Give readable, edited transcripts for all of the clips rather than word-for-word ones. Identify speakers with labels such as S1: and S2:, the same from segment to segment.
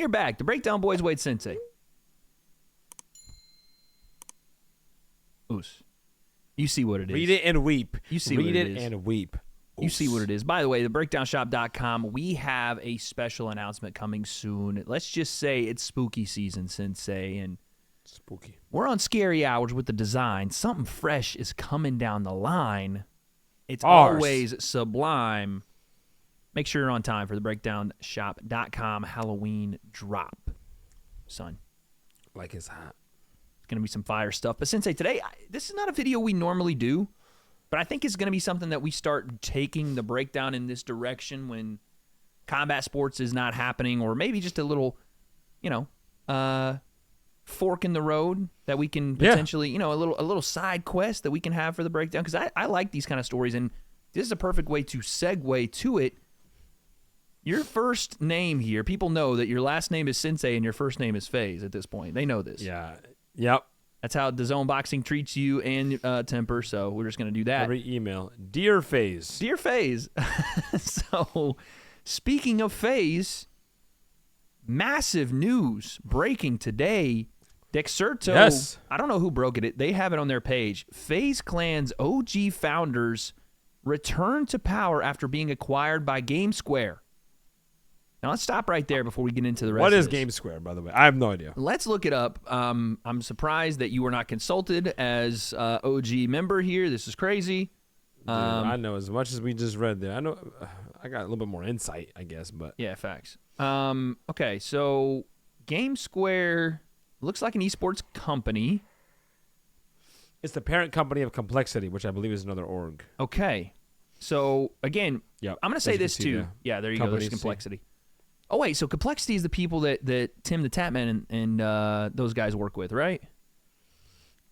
S1: you're back. The Breakdown Boys, Wade Sensei. Oos. You see what it is.
S2: Read it and weep.
S1: You see
S2: Read
S1: what it
S2: it
S1: is.
S2: and weep.
S1: You see what it is. By the way, thebreakdownshop.com, we have a special announcement coming soon. Let's just say it's spooky season, Sensei, and
S2: Spooky.
S1: we're on scary hours with the design. Something fresh is coming down the line. It's
S2: Ours.
S1: always sublime. Make sure you're on time for the breakdownshop.com Halloween drop, son.
S2: Like it's hot.
S1: It's going to be some fire stuff. But Sensei, today, this is not a video we normally do, but I think it's going to be something that we start taking the breakdown in this direction when combat sports is not happening, or maybe just a little, fork in the road that we can potentially, a little side quest that we can have for the breakdown. Because I like these kind of stories, and this is a perfect way to segue to it. Your first name here, people know that your last name is Sensei and your first name is FaZe at this point. They know this.
S2: Yeah. Yep.
S1: That's how the Zone Boxing treats you and Temper, so we're just going to do that.
S2: Every email. Dear FaZe.
S1: Dear FaZe. So, speaking of FaZe, massive news breaking today. Dexerto,
S2: Yes.
S1: I don't know who broke it. They have it on their page. FaZe Clan's OG founders returned to power after being acquired by GameSquare. Now, let's stop right there before we get into the rest
S2: What
S1: of
S2: is
S1: this.
S2: GameSquare, by the way? I have no idea.
S1: Let's look it up. I'm surprised that you were not consulted as OG member here. This is crazy.
S2: Dude, I know as much as we just read there. I know I got a little bit more insight, I guess, but
S1: Yeah, facts. Okay, so GameSquare looks like an esports company.
S2: it's the parent company of Complexity, which I believe is another org.
S1: Okay, so again,
S2: Yep.
S1: I'm going to
S2: As
S1: say
S2: you can
S1: this
S2: see
S1: too.
S2: there.
S1: Yeah, there you go. There's
S2: Companies, see.
S1: Complexity. Oh, wait, so Complexity is the people that Tim the Tapman and those guys work with, right?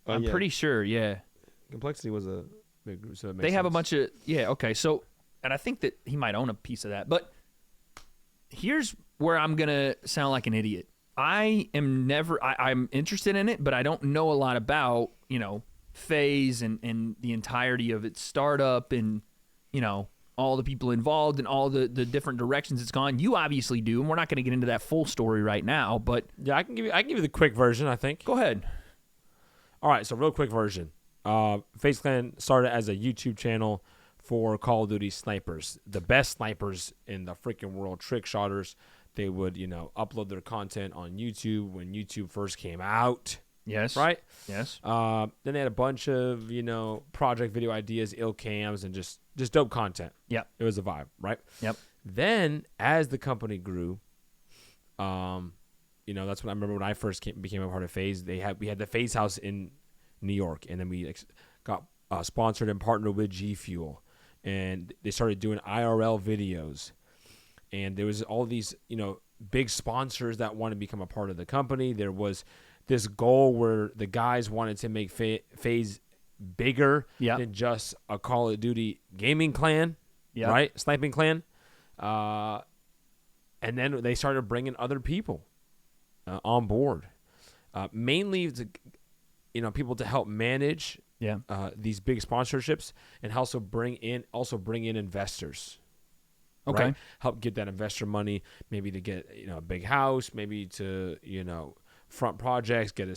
S1: I'm
S2: yeah.
S1: pretty sure, yeah.
S2: Complexity was a big group, so it makes
S1: They have a
S2: sense.
S1: bunch of, yeah, okay. So, and I think that he might own a piece of that. But here's where I'm going to sound like an idiot. I'm interested in it, but I don't know a lot about, FaZe and the entirety of its startup and, all the people involved and all the different directions it's gone. You obviously do, and we're not going to get into that full story right now, but
S2: Yeah, I can give you the quick version, I think.
S1: go ahead.
S2: All right, so real quick version. FaZe Clan started as a YouTube channel for Call of Duty snipers, the best snipers in the freaking world, trick shotters. They would, upload their content on YouTube when YouTube first came out,
S1: Yes.
S2: right?
S1: Yes.
S2: Then they had a bunch of, project video ideas, ill cams, and just dope content.
S1: Yep.
S2: It was a vibe, right?
S1: Yep.
S2: Then, as the company grew, that's when I remember when I first became a part of FaZe. We had the FaZe House in New York, and then we got sponsored and partnered with G Fuel, and they started doing IRL videos, and there was all these big sponsors that wanted to become a part of the company. There was this goal where the guys wanted to make FaZe bigger than just a Call of Duty gaming clan, right? Sniping clan. And then they started bringing other people on board, mainly people to help manage these big sponsorships and also bring in investors.
S1: Okay.
S2: Right? Help get that investor money, maybe to get a big house, maybe to front projects, get a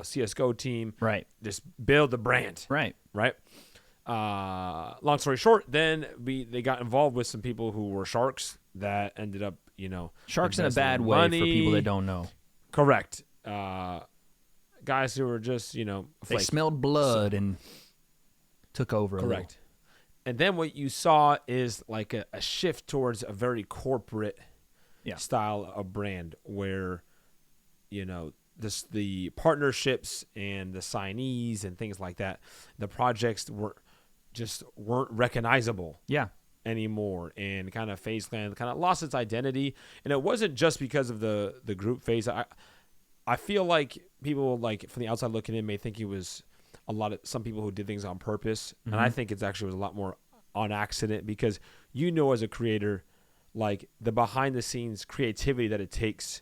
S2: CS:GO team,
S1: Right.
S2: Just build the brand,
S1: Right.
S2: right? Long story short, then they got involved with some people who were sharks that ended up
S1: Sharks in a
S2: investing
S1: bad
S2: in
S1: way
S2: money.
S1: for people that don't know.
S2: Correct. Guys who were just
S1: They
S2: flaky.
S1: smelled blood and took over.
S2: Correct. And then what you saw is like a shift towards a very corporate style of brand where, the partnerships and the signees and things like that, the projects weren't recognizable anymore, and kind of FaZe Clan kind of lost its identity. And it wasn't just because of the group FaZe. I feel like people from the outside looking in may think it was some people who did things on purpose, and I think it's actually was a lot more on accident, because as a creator, like the behind the scenes creativity that it takes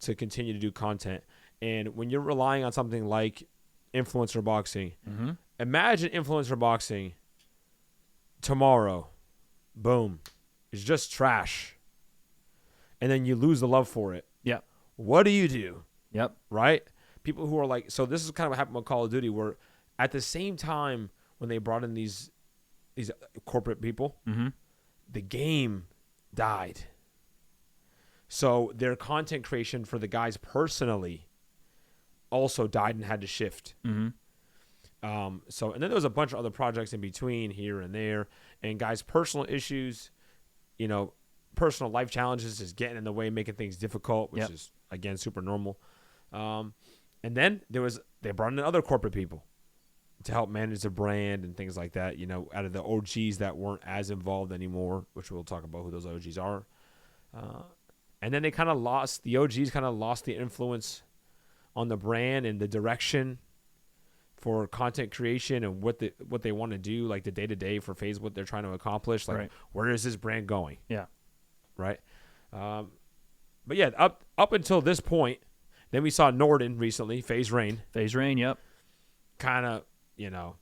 S2: to continue to do content. And when you're relying on something like influencer boxing, imagine influencer boxing tomorrow, boom, it's just trash, and then you lose the love for it.
S1: Yeah.
S2: what do you do?
S1: Yep.
S2: Right? People who are like, so this is kind of what happened with Call of Duty, where at the same time when they brought in these corporate people, the game died. So their content creation for the guys personally also died and had to shift. So, and then there was a bunch of other projects in between here and there, and guys' personal issues, you know, personal life challenges is getting in the way, making things difficult, which is again super normal. And then they brought in other corporate people to help manage the brand and things like that. You know, out of the OGs that weren't as involved anymore, which we'll talk about who those OGs are. And then the OGs kind of lost the influence on the brand and the direction for content creation and what they want to do, like the day-to-day for FaZe, what they're trying to accomplish. Like, where is this brand going?
S1: Yeah.
S2: Right. But yeah, up until this point, then we saw Norden recently, FaZe Rain.
S1: FaZe Rain, yep.
S2: Kind of, you know,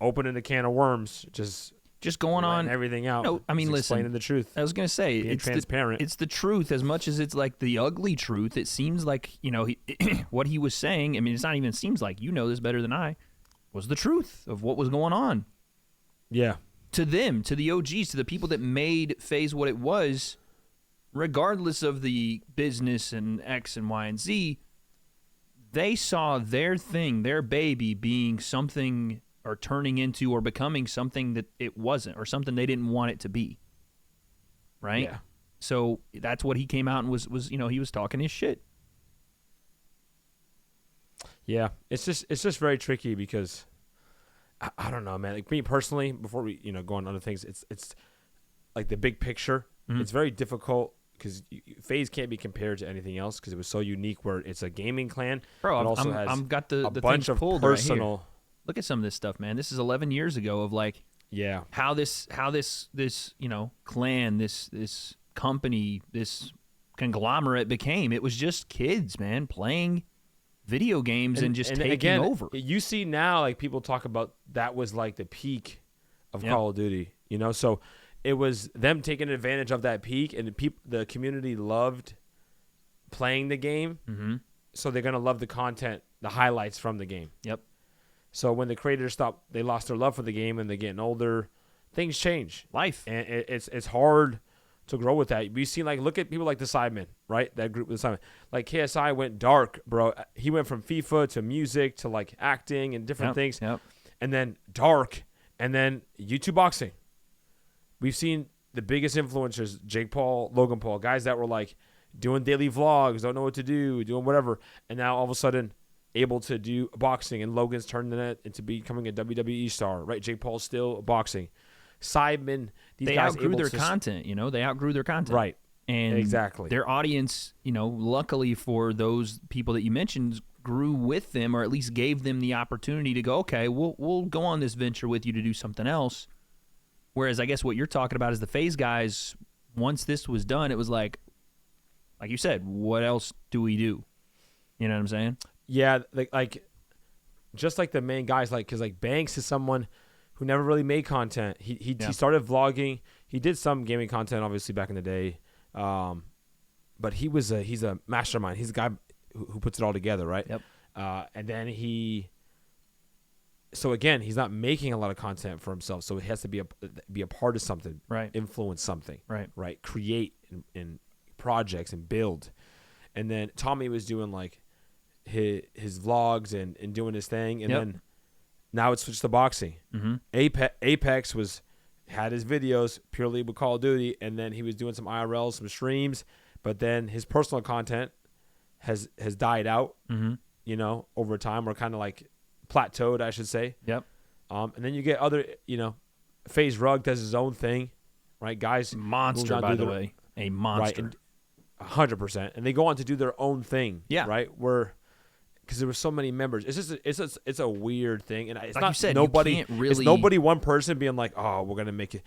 S2: opening a can of worms, just going on everything out.
S1: No, I mean, listen,
S2: explaining the truth.
S1: I was gonna say
S2: it's transparent.
S1: It's the truth as much as it's like the ugly truth. It seems like, you know, what he was saying. I mean, it's not even seems like, you know this better than I, was the truth of what was going on.
S2: Yeah.
S1: To them, to the OGs, to the people that made FaZe what it was, regardless of the business and X and Y and Z, they saw their thing, their baby, being something or turning into or becoming something that it wasn't, or something they didn't want it to be. Right?
S2: Yeah.
S1: So that's what he came out and was, you know, he was talking his shit.
S2: Yeah. It's just very tricky because I don't know, man. Like me personally, before we, you know, go on other things, it's like the big picture. It's very difficult because FaZe can't be compared to anything else because it was so unique. Where it's a gaming clan,
S1: bro.
S2: But also
S1: I've got the
S2: bunch of personal.
S1: Right. Look at some of this stuff, man. This is 11 years ago of like, how this you know, clan, this company, this conglomerate became. It was just kids, man, playing video games and just taking
S2: again,
S1: over.
S2: You see now, like people talk about that was like the peak of Call of Duty, you know. So it was them taking advantage of that peak, and the community loved playing the game. So they're gonna love the content, the highlights from the game.
S1: Yep.
S2: So when the creators they lost their love for the game, and they're getting older, things change.
S1: Life,
S2: and it's hard to grow with that. We've seen, like, look at people like the Sidemen, right? That group with the Sidemen. Like KSI went dark, bro. He went from FIFA to music to like acting and different things, and then dark, and then YouTube boxing. We've seen the biggest influencers, Jake Paul, Logan Paul, guys that were like doing daily vlogs, don't know what to do, doing whatever, and now all of a sudden able to do boxing, and Logan's turning that into becoming a WWE star, right? Jake Paul's still boxing. Sidemen,
S1: they
S2: guys
S1: outgrew their content, you know, they outgrew their content.
S2: Right.
S1: And
S2: exactly.
S1: Their audience, you know, luckily for those people that you mentioned, grew with them, or at least gave them the opportunity to go, okay, we'll go on this venture with you to do something else. Whereas I guess what you're talking about is the FaZe guys, once this was done, it was like you said, what else do we do? You know what I'm saying?
S2: Yeah, like just like the main guys, like, because like Banks is someone who never really made content. He started vlogging. He did some gaming content, obviously, back in the day. But he's a mastermind. He's a guy who puts it all together, right?
S1: Yep.
S2: And then so again, he's not making a lot of content for himself, so he has to be a part of something,
S1: right?
S2: Influence something,
S1: right?
S2: Create in projects and build. And then Tommy was doing like his vlogs and doing his thing, and then now it's switched to boxing. Apex had his videos purely with Call of Duty, and then he was doing some IRL, some streams, but then his personal content has died out, you know, over time, or kind of like plateaued, I should say.
S1: Yep.
S2: And then you get other, you know, FaZe Rug does his own thing, right? Guys,
S1: monster, by the way, a monster,
S2: right? 100%, and they go on to do their own thing, right? Because there were so many members, it's a weird thing, and it's
S1: like
S2: not
S1: you said,
S2: nobody.
S1: You can't really...
S2: It's nobody one person being like, oh, we're gonna make it.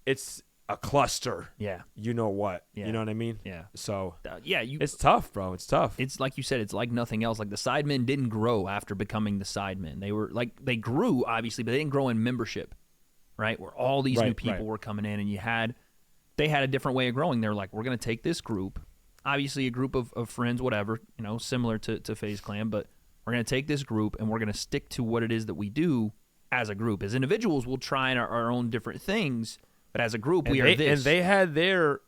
S2: It's a cluster.
S1: Yeah.
S2: You know what?
S1: Yeah.
S2: You know what I mean?
S1: Yeah.
S2: So
S1: it's
S2: tough, bro. It's tough.
S1: It's like you said, it's like nothing else. Like the Sidemen didn't grow after becoming the Sidemen. They were like, they grew obviously, but they didn't grow in membership, right? Where all these new people were coming in, and they had a different way of growing. They're like, we're gonna take this group obviously a group of friends, whatever, similar to FaZe Clan, but we're going to take this group and we're going to stick to what it is that we do as a group. As individuals, we'll try our own different things, but as a group, we are this.
S2: And they had their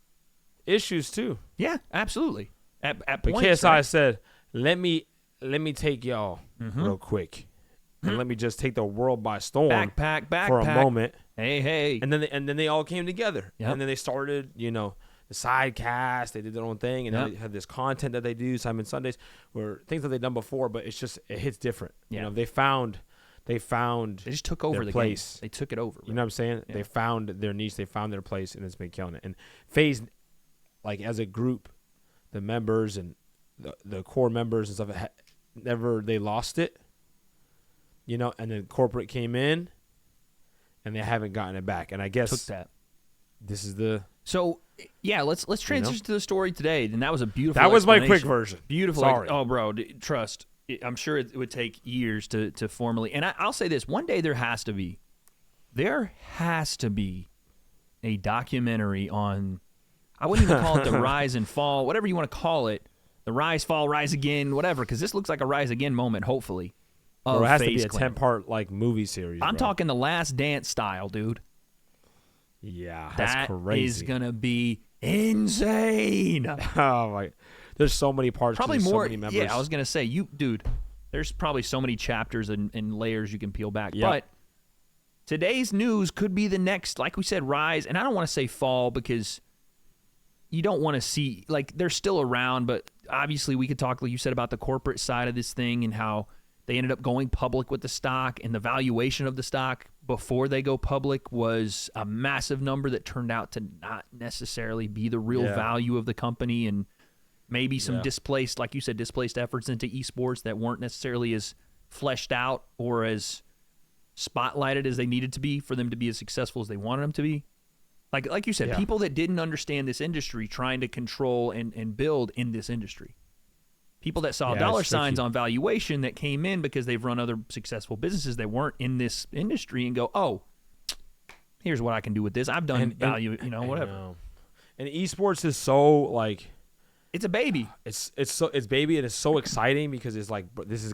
S2: issues too.
S1: Yeah, absolutely. At
S2: but
S1: points,
S2: KSI said, let me take y'all real quick. And let me just take the world by storm
S1: backpack
S2: for a moment.
S1: Hey.
S2: And then they all came together.
S1: Yep.
S2: And then they started, the side cast. They did their own thing. And they had this content that they do, Simon Sundays, where things that they've done before, but it hits different.
S1: Yeah.
S2: They just
S1: took over
S2: their
S1: the
S2: place.
S1: Game. They took it over.
S2: You know what I'm saying?
S1: Yeah.
S2: They found their niche. They found their place, and it's been killing it. And FaZe, like as a group, the members and the core members and stuff, they lost it. And then corporate came in, and they haven't gotten it back. And I guess
S1: took that.
S2: This is the
S1: let's transition to the story today. And that was a beautiful.
S2: That was my quick version.
S1: Beautiful.
S2: Sorry.
S1: Oh, bro, trust. I'm sure it would take years to formally. And I'll say this: one day there has to be a documentary on. I wouldn't even call it the rise and fall, whatever you want to call it, the rise, fall, rise again, whatever. Because this looks like a rise again moment, hopefully.
S2: Bro, it has to be a
S1: Clan.
S2: 10-part like movie series.
S1: I'm talking The Last Dance style, dude.
S2: Yeah, that's crazy.
S1: That is gonna be insane.
S2: Oh my! There's so many parts.
S1: Probably more.
S2: So many members.
S1: Yeah, I was gonna say, dude. There's probably so many chapters and layers you can peel back.
S2: Yep.
S1: But today's news could be the next, like we said, rise. And I don't want to say fall because you don't want to see, like, they're still around. But obviously, we could talk, like you said, about the corporate side of this thing and how they ended up going public with the stock, and the valuation of the stock before they go public was a massive number that turned out to not necessarily be the real value of the company, and maybe some displaced, like you said, displaced efforts into esports that weren't necessarily as fleshed out or as spotlighted as they needed to be for them to be as successful as they wanted them to be. Like you said, people that didn't understand this industry trying to control and build in this industry. People that saw dollar signs on valuation that came in because they've run other successful businesses that weren't in this industry and go, oh, here's what I can do with this. I've done value, whatever.
S2: And esports is so like,
S1: it's a baby.
S2: It's baby, and it's so exciting because it's like, this is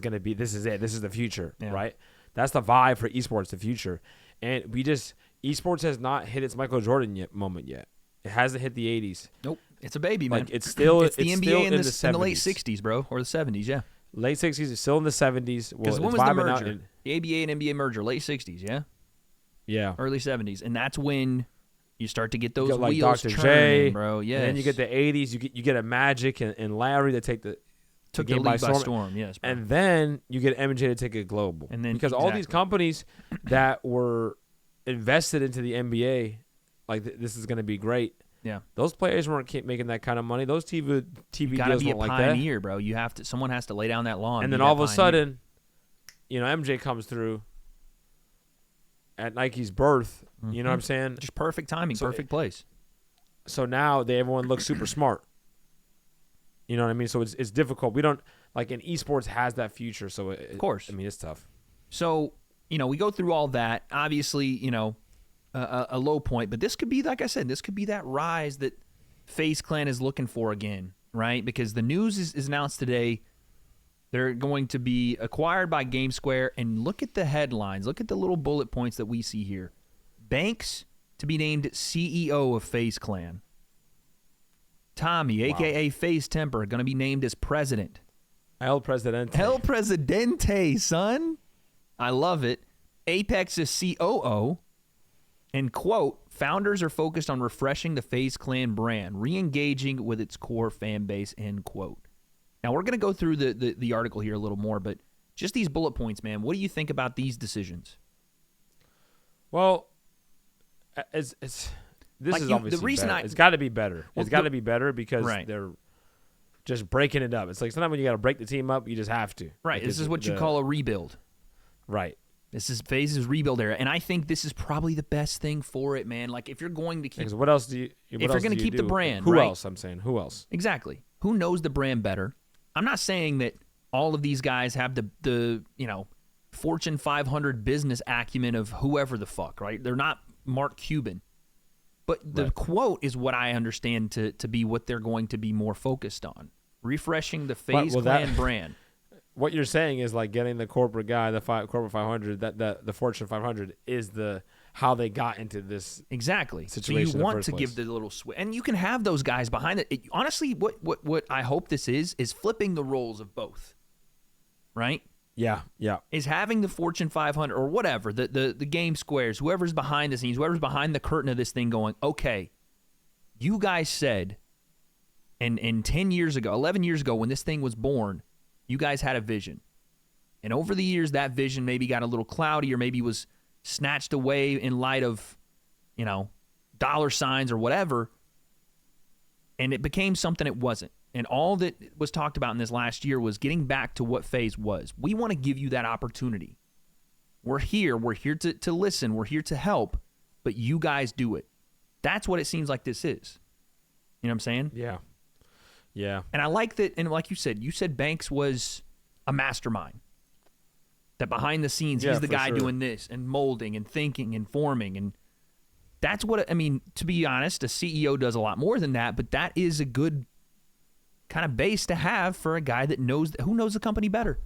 S2: it. This is the future, right? That's the vibe for esports, the future. And esports has not hit its Michael Jordan moment yet. It hasn't hit the 80s.
S1: Nope. It's a baby, man.
S2: Like it's still
S1: it's the NBA
S2: still
S1: in the late
S2: 70s.
S1: 60s, bro, or the 70s, yeah.
S2: Late 60s is still in the 70s.
S1: Because when was the merger? The ABA and NBA merger, late 60s, yeah?
S2: Yeah.
S1: Early 70s. And that's when you start to get those
S2: you like
S1: wheels
S2: Dr.
S1: turning,
S2: J,
S1: bro. Yes.
S2: And then you get the 80s. You get a Magic and Larry that took the
S1: league by storm. Yes, bro.
S2: And then you get MJ to take it global.
S1: And then
S2: because all these companies that were invested into the NBA, like this is going to be great.
S1: Yeah,
S2: those players weren't making that kind of money. Those TV
S1: you gotta
S2: deals
S1: be a
S2: weren't like
S1: pioneer,
S2: that.
S1: Bro. You have to. Someone has to lay down that law.
S2: And then all of a sudden, MJ comes through at Nike's birth. Mm-hmm. You know what I'm saying?
S1: Just perfect timing, perfect place.
S2: So now everyone looks super smart. You know what I mean? So it's difficult. We don't like in esports has that future. So of
S1: course,
S2: I mean it's tough.
S1: So we go through all that. Obviously, a low point, but this could be, like I said, this could be that rise that FaZe Clan is looking for again, right? Because the news is announced today. They're going to be acquired by GameSquare, and look at the headlines. Look at the little bullet points that we see here. Banks to be named CEO of FaZe Clan. Tommy, a.k.a. FaZe Temper, going to be named as president.
S2: El Presidente.
S1: El Presidente, son. I love it. Apex is COO. And, quote, founders are focused on refreshing the FaZe Clan brand, re-engaging with its core fan base, end quote. Now, we're going to go through the article here a little more, but just these bullet points, man, what do you think about these decisions?
S2: Well, this is obviously the reason better. It's got to be better. It's got to be better because they're just breaking it up. It's like sometimes when you got to break the team up, you just have to.
S1: Right. This is what you call a rebuild.
S2: Right.
S1: This is FaZe's rebuild era, and I think this is probably the best thing for it, man. Like, if you're going to keep...
S2: What else do you...
S1: If you're going to keep the brand,
S2: Who else, I'm saying? Who else?
S1: Exactly. Who knows the brand better? I'm not saying that all of these guys have the Fortune 500 business acumen of whoever the fuck, right? They're not Mark Cuban. But the quote is what I understand to be what they're going to be more focused on. Refreshing the FaZe Clan brand.
S2: What you're saying is like getting the corporate guy, the corporate 500, the Fortune 500 is how they got into this
S1: exactly
S2: situation.
S1: So you want to give the little switch, and you can have those guys behind it. Honestly, what I hope this is flipping the roles of both, right?
S2: Yeah.
S1: Is having the Fortune 500 or whatever, the game squares, whoever's behind the scenes, whoever's behind the curtain of this thing going, okay, you guys said, and 10 years ago, 11 years ago when this thing was born, you guys had a vision. And over the years, that vision maybe got a little cloudy or maybe was snatched away in light of, dollar signs or whatever. And it became something it wasn't. And all that was talked about in this last year was getting back to what FaZe was. We want to give you that opportunity. We're here. We're here to listen. We're here to help. But you guys do it. That's what it seems like this is. You know what I'm saying?
S2: Yeah. Yeah.
S1: And I like that. And like you said Banks was a mastermind. That behind the scenes, he's the guy doing this and molding and thinking and forming. And that's what, to be honest, a CEO does a lot more than that. But that is a good kind of base to have for a guy that knows who knows the company better.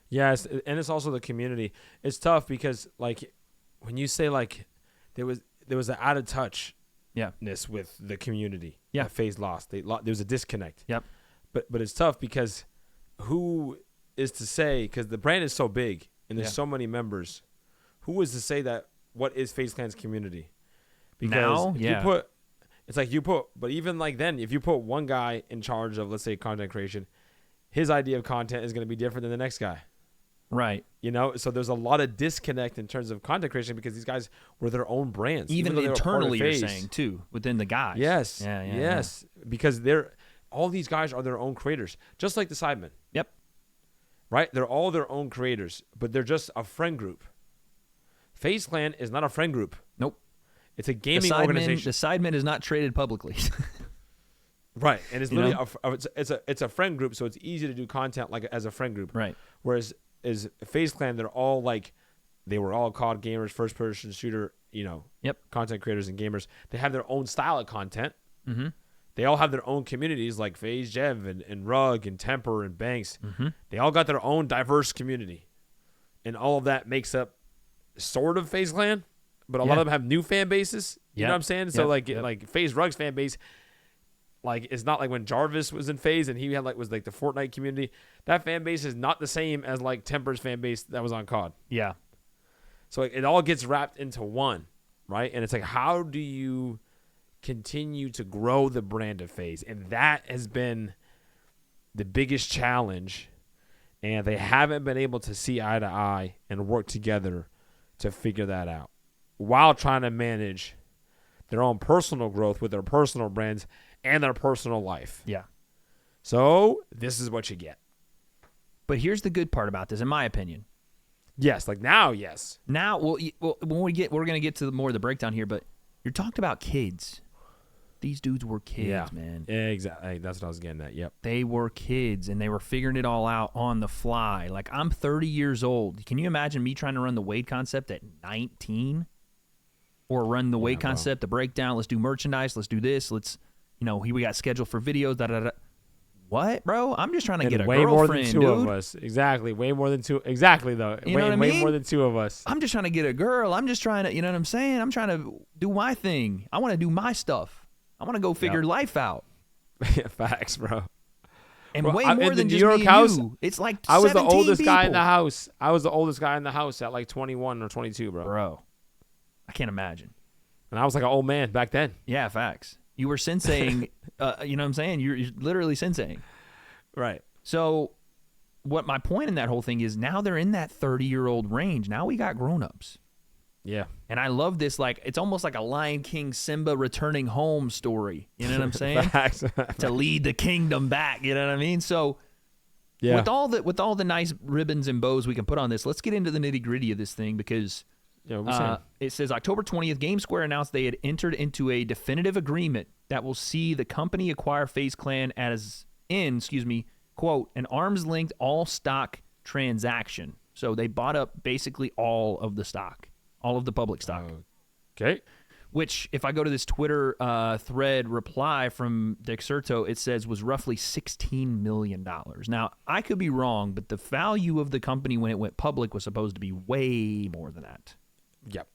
S2: Yes, and it's also the community. It's tough because like when you say like there was an out of touchness with the community. Yeah, FaZe lost. There was a disconnect.
S1: Yep.
S2: But it's tough because who is to say, because the brand is so big and there's so many members, who is to say that what is FaZe Clan's community? Because but even like then, if you put one guy in charge of, let's say, content creation, his idea of content is going to be different than the next guy.
S1: Right.
S2: So there's a lot of disconnect in terms of content creation because these guys were their own brands.
S1: Even internally, you're saying, too, within the guys.
S2: Yes. Yes. Because all these guys are their own creators, just like the Sidemen.
S1: Yep.
S2: Right? They're all their own creators, but they're just a friend group. FaZe Clan is not a friend group.
S1: Nope.
S2: It's a gaming organization.
S1: The Sidemen is not traded publicly.
S2: Right. And it's literally it's a friend group, so it's easy to do content like as a friend group.
S1: Right.
S2: Whereas FaZe Clan, they're all like, they were all COD gamers, first person shooter, content creators and gamers. They have their own style of content.
S1: Mm-hmm.
S2: They all have their own communities like FaZe Jev and Rug and Temper and Banks.
S1: Mm-hmm.
S2: They all got their own diverse community. And all of that makes up sort of FaZe Clan, but a lot of them have new fan bases. You know what I'm saying? So like FaZe Rug's fan base, like it's not like when Jarvis was in FaZe and he had was the Fortnite community. That fan base is not the same as like Temper's fan base that was on COD.
S1: Yeah.
S2: So it all gets wrapped into one, right? And it's like, how do you continue to grow the brand of FaZe? And that has been the biggest challenge. And they haven't been able to see eye to eye and work together to figure that out while trying to manage their own personal growth with their personal brands and their personal life.
S1: Yeah.
S2: So this is what you get.
S1: But here's the good part about this, in my opinion.
S2: Yes, now, yes.
S1: Now, when we're going to get to more of the breakdown here, but you're talking about kids. These dudes were kids, man.
S2: Yeah, exactly. That's what I was getting at. Yep.
S1: They were kids, and they were figuring it all out on the fly. Like, I'm 30 years old. Can you imagine me trying to run the Wade concept at 19? Or run the Wade concept, the breakdown. Let's do merchandise. Let's do this. Let's, here we got scheduled for videos. What, bro? I'm just trying to get a girlfriend,
S2: more than two of us. Exactly. Way more than two. Exactly, though. Way more than two of us.
S1: I'm just trying to get a girl. I'm just trying to, you know what I'm saying? I'm trying to do my thing. I want to do my stuff. I want to go figure life out.
S2: Facts, bro.
S1: And way more than just me and you. It's like 17
S2: I was the oldest
S1: people.
S2: guy in the house. I was the oldest guy in the house at like 21 or 22, bro.
S1: Bro, I can't imagine.
S2: And I was like an old man back then.
S1: Yeah, facts. You were senseiing, you know what I'm saying? You're literally senseiing.
S2: Right.
S1: So what my point in that whole thing is now they're in that 30-year-old range. Now we got grown-ups.
S2: Yeah.
S1: And I love this, like, it's almost like a Lion King Simba returning home story. You know what I'm saying? To lead the kingdom back. You know what I mean? So with all the nice ribbons and bows we can put on this, let's get into the nitty-gritty of this thing because it says October 20th, GameSquare announced they had entered into a definitive agreement that will see the company acquire FaZe Clan quote, an arm's-length all-stock transaction. So they bought up basically all of the stock. All of the public stock.
S2: Okay.
S1: which if I go to this Twitter thread reply from Dexerto, it says was roughly $16 million. Now, I could be wrong, but the value of the company when it went public was supposed to be way more than that.
S2: Yep,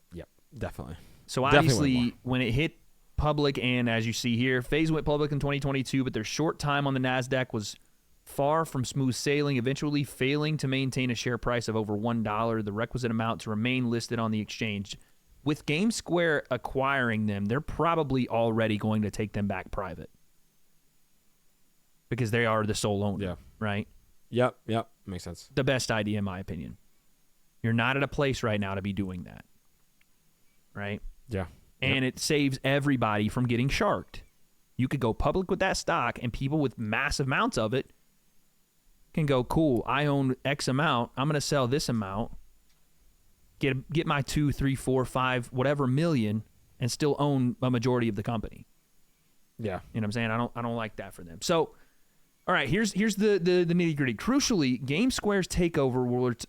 S2: definitely.
S1: So obviously, when it hit public, and as you see here, FaZe went public in 2022, but their short time on the NASDAQ was far from smooth sailing, eventually failing to maintain a share price of over $1, the requisite amount to remain listed on the exchange. With GameSquare acquiring them, they're probably already going to take them back private because they are the sole owner, right?
S2: Yep, makes sense.
S1: The best idea, in my opinion. You're not at a place right now to be doing that, right?
S2: Yeah.
S1: And it saves everybody from getting sharked. You could go public with that stock, and people with massive amounts of it can go, cool, I own X amount. I'm going to sell this amount, get my 2, 3, 4, 5, whatever million, and still own a majority of the company.
S2: Yeah.
S1: You know what I'm saying? I don't like that for them. So, all right, here's the nitty-gritty. Crucially, GameSquare's takeover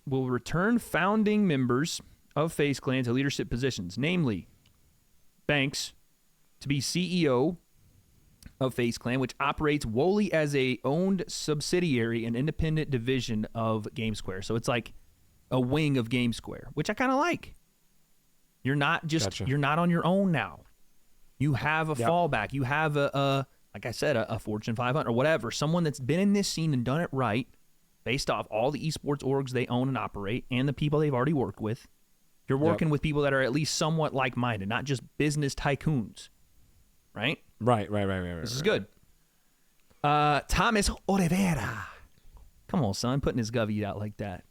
S1: will return founding members of FaZe Clan to leadership positions, namely Banks to be CEO of FaZe Clan, which operates wholly as a owned subsidiary and independent division of GameSquare. So it's like a wing of GameSquare, which I kind of like. You're not you're not on your own now. You have a fallback. You have a like I said, a Fortune 500 or whatever, someone that's been in this scene and done it right based off all the esports orgs they own and operate and the people they've already worked with. You're working with people that are at least somewhat like-minded, not just business tycoons, right?
S2: Right.
S1: This is good. Thomas Oliveira. Come on, son, putting his govy out like that.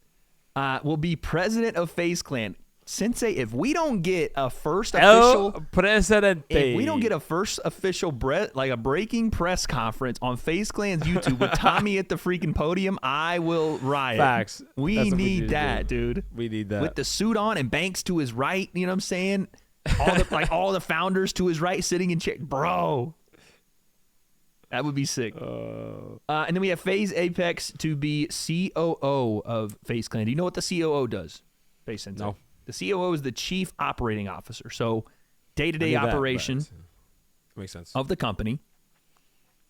S1: Will be president of FaZe Clan. Sensei, if we don't get a first official like a breaking press conference on FaZe Clan's YouTube with Tommy at the freaking podium, I will riot.
S2: Facts.
S1: We need that, dude.
S2: We need that.
S1: With the suit on and Banks to his right, you know what I'm saying? All the founders to his right sitting in chair. Bro. That would be sick. And then we have FaZe Apex to be COO of FaZe Clan. Do you know what the COO does? FaZe Sensei.
S2: No.
S1: The COO is the Chief Operating Officer. So day-to-day operation
S2: makes sense.
S1: of the company.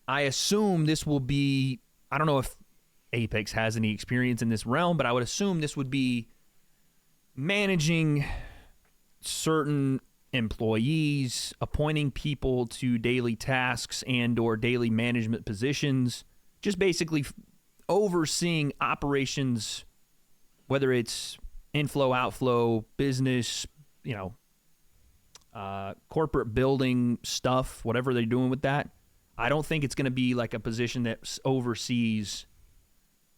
S1: I assume this will be, I don't know if Apex has any experience in this realm, but I would assume this would be managing certain employees, appointing people to daily tasks and or daily management positions, just basically overseeing operations, whether it's inflow, outflow, business, corporate building stuff, whatever they're doing with that. I don't think it's going to be like a position that oversees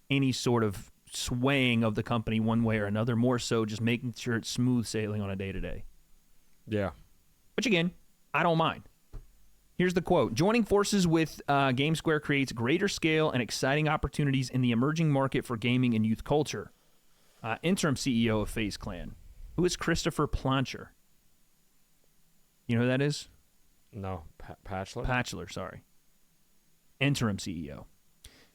S1: any sort of swaying of the company one way or another, more so just making sure it's smooth sailing on a day-to-day.
S2: Yeah.
S1: Which, again, I don't mind. Here's the quote. Joining forces with GameSquare creates greater scale and exciting opportunities in the emerging market for gaming and youth culture. Interim CEO of FaZe Clan. Who is Christopher Plancher? You know who that is?
S2: No. Patchler?
S1: Patchler, sorry. Interim CEO.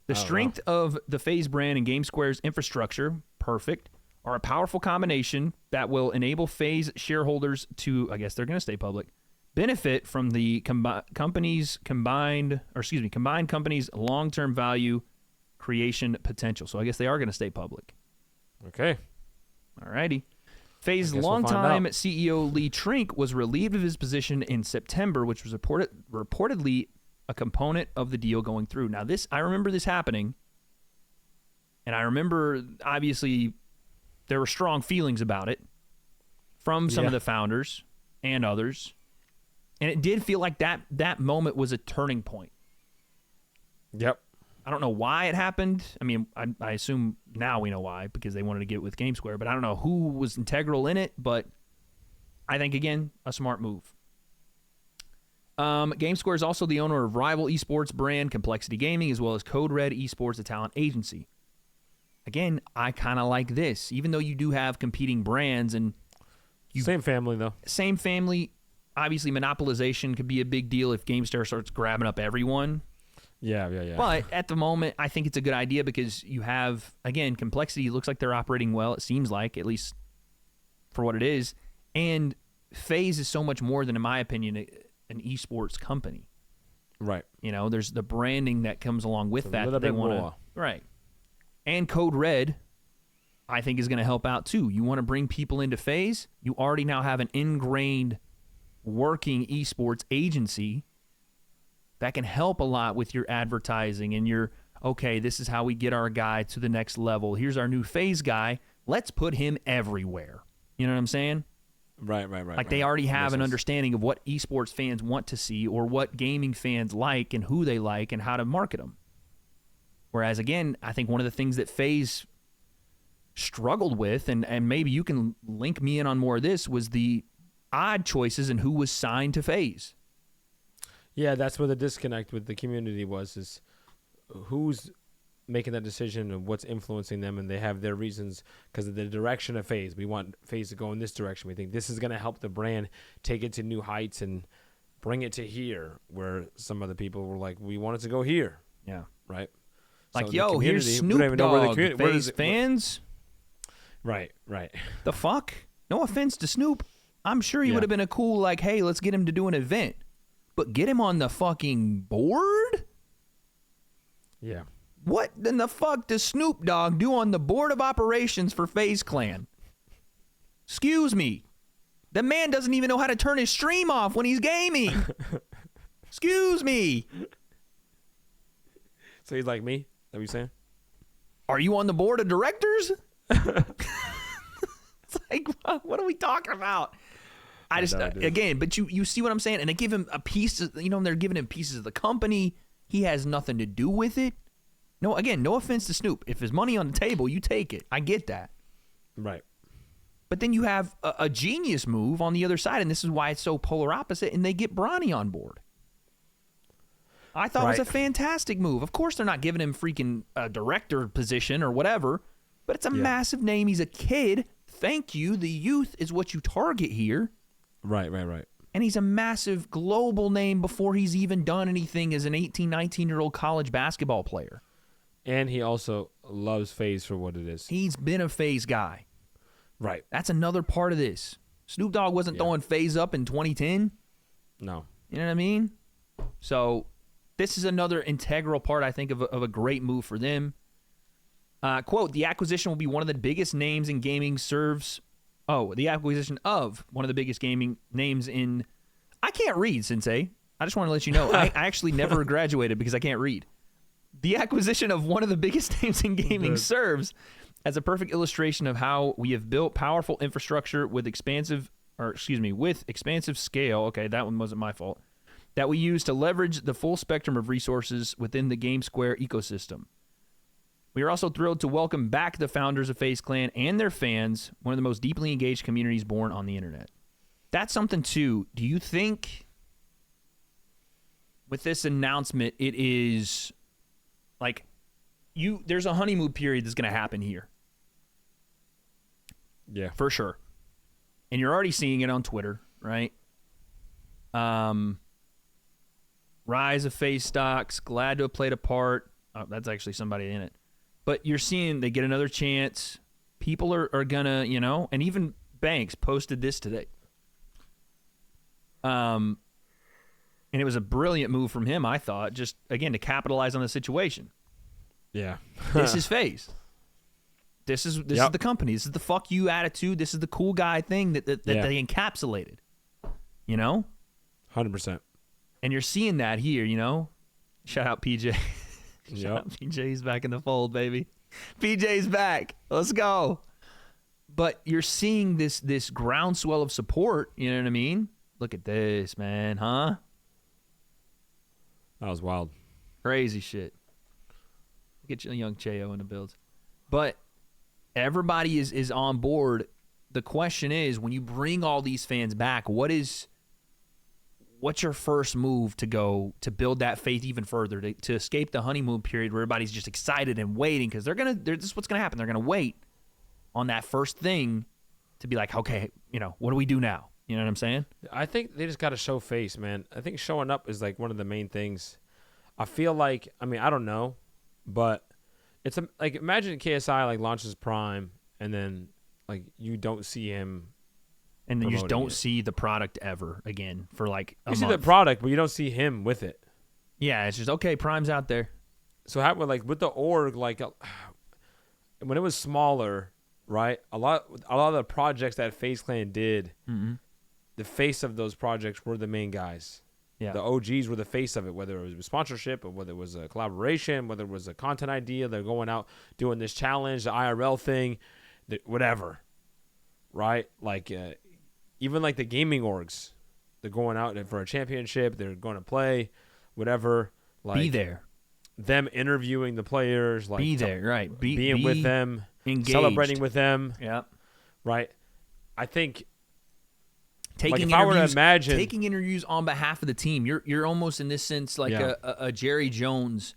S1: The strength of the FaZe brand and GameSquare's infrastructure, perfect, are a powerful combination that will enable FaZe shareholders to, I guess they're going to stay public, benefit from the combined company's long-term value creation potential. So I guess they are going to stay public.
S2: Okay.
S1: All righty. FaZe's longtime CEO Lee Trink was relieved of his position in September, which was reportedly a component of the deal going through. Now, I remember this happening, and I remember, obviously, there were strong feelings about it from some of the founders and others, and it did feel like that moment was a turning point.
S2: Yep.
S1: I don't know why it happened. I mean, I assume now we know why, because they wanted to get with GameSquare, but I don't know who was integral in it, but I think, again, a smart move. GameSquare is also the owner of rival esports brand Complexity Gaming, as well as Code Red Esports, a talent agency. Again, I kind of like this, even though you do have competing brands and
S2: same family though.
S1: Same family. Obviously, monopolization could be a big deal if GameStar starts grabbing up everyone.
S2: Yeah.
S1: But at the moment, I think it's a good idea because you have, again, Complexity looks like they're operating well. It seems like, at least for what it is, and FaZe is so much more than, in my opinion, an esports company.
S2: Right.
S1: You know, there's the branding that comes along with that.
S2: A little
S1: they
S2: bit
S1: want
S2: more.
S1: to. Right. And Code Red, I think, is going to help out too. You want to bring people into FaZe, you already now have an ingrained working esports agency that can help a lot with your advertising and your, okay, this is how we get our guy to the next level. Here's our new FaZe guy. Let's put him everywhere. You know what I'm saying?
S2: Right.
S1: Like they already have an understanding of what esports fans want to see or what gaming fans like and who they like and how to market them. Whereas, again, I think one of the things that FaZe struggled with, and maybe you can link me in on more of this, was the odd choices in who was signed to FaZe.
S2: Yeah, that's where the disconnect with the community was, is who's making that decision and what's influencing them, and they have their reasons because of the direction of FaZe. We want FaZe to go in this direction. We think this is going to help the brand take it to new heights and bring it to here, where some other people were like, we want it to go here.
S1: Yeah.
S2: Right?
S1: Like,
S2: So
S1: yo, here's Snoop Dogg, FaZe fans.
S2: Right.
S1: The fuck? No offense to Snoop. I'm sure he would have been a cool, like, hey, let's get him to do an event. But get him on the fucking board?
S2: Yeah.
S1: What in the fuck does Snoop Dogg do on the board of operations for FaZe Clan? Excuse me. The man doesn't even know how to turn his stream off when he's gaming. Excuse me.
S2: So he's like me? Is that what you're saying?
S1: Are you on the board of directors? It's like, what are we talking about? I just, again, but you see what I'm saying? And they give him a piece, they're giving him pieces of the company. He has nothing to do with it. No, again, no offense to Snoop. If there's money on the table, you take it. I get that.
S2: Right.
S1: But then you have a genius move on the other side, and this is why it's so polar opposite, and they get Bronny on board. I thought it was a fantastic move. Of course they're not giving him freaking a director position or whatever, but it's a massive name. He's a kid. Thank you. The youth is what you target here.
S2: Right.
S1: And he's a massive global name before he's even done anything as an 18, 19-year-old college basketball player.
S2: And he also loves FaZe for what it is.
S1: He's been a FaZe guy.
S2: Right.
S1: That's another part of this. Snoop Dogg wasn't throwing FaZe up in 2010.
S2: No.
S1: You know what I mean? So this is another integral part, I think, of a great move for them. Quote, the acquisition will be one of the biggest names in gaming the acquisition of one of the biggest gaming names in... I can't read, Sensei. I just want to let you know. I actually never graduated because I can't read. The acquisition of one of the biggest names in gaming serves as a perfect illustration of how we have built powerful infrastructure with expansive scale. Okay, that one wasn't my fault. That we use to leverage the full spectrum of resources within the GameSquare ecosystem. We are also thrilled to welcome back the founders of FaZe Clan and their fans, one of the most deeply engaged communities born on the internet. That's something too. Do you think with this announcement it is like there's a honeymoon period that's going to happen here?
S2: Yeah.
S1: For sure. And you're already seeing it on Twitter, right? Rise of FaZe stocks, glad to have played a part. Oh, that's actually somebody in it. But you're seeing they get another chance. People are going to, and even Banks posted this today. And it was a brilliant move from him, I thought, just, again, to capitalize on the situation.
S2: Yeah.
S1: This is FaZe. This is the company. This is the fuck you attitude. This is the cool guy thing that they encapsulated.
S2: 100%.
S1: And you're seeing that here, Shout out PJ. Shout out PJ. He's back in the fold, baby. PJ's back. Let's go. But you're seeing this groundswell of support. You know what I mean? Look at this, man, huh?
S2: That was wild.
S1: Crazy shit. Get your young Cheo in the builds. But everybody is on board. The question is, when you bring all these fans back, what's your first move to go to build that faith even further, to escape the honeymoon period where everybody's just excited and waiting? Because this is what's going to happen. They're going to wait on that first thing to be like, okay, what do we do now? You know what I'm saying?
S2: I think they just got to show face, man. I think showing up is like one of the main things. I feel like, I don't know, but it's like, imagine KSI like launches Prime and then like you don't see him
S1: And then you just don't see the product ever again for like a month.
S2: You see the product, but you don't see him with it.
S1: Yeah, it's just, okay, Prime's out there.
S2: So how, like with the org, like when it was smaller, right? A lot of the projects that FaZe Clan did, the face of those projects were the main guys. Yeah. The OGs were the face of it, whether it was a sponsorship or whether it was a collaboration, whether it was a content idea. They're going out doing this challenge, the IRL thing, whatever, right? Like even like the gaming orgs, they're going out for a championship. They're going to play, whatever. Like,
S1: be there.
S2: Them interviewing the players, like
S1: be there, right?
S2: Being with them,
S1: engaged.
S2: Celebrating with them.
S1: Yeah.
S2: Right. I think.
S1: Taking
S2: if I were to imagine
S1: taking interviews on behalf of the team, you're almost in this sense like a Jerry Jones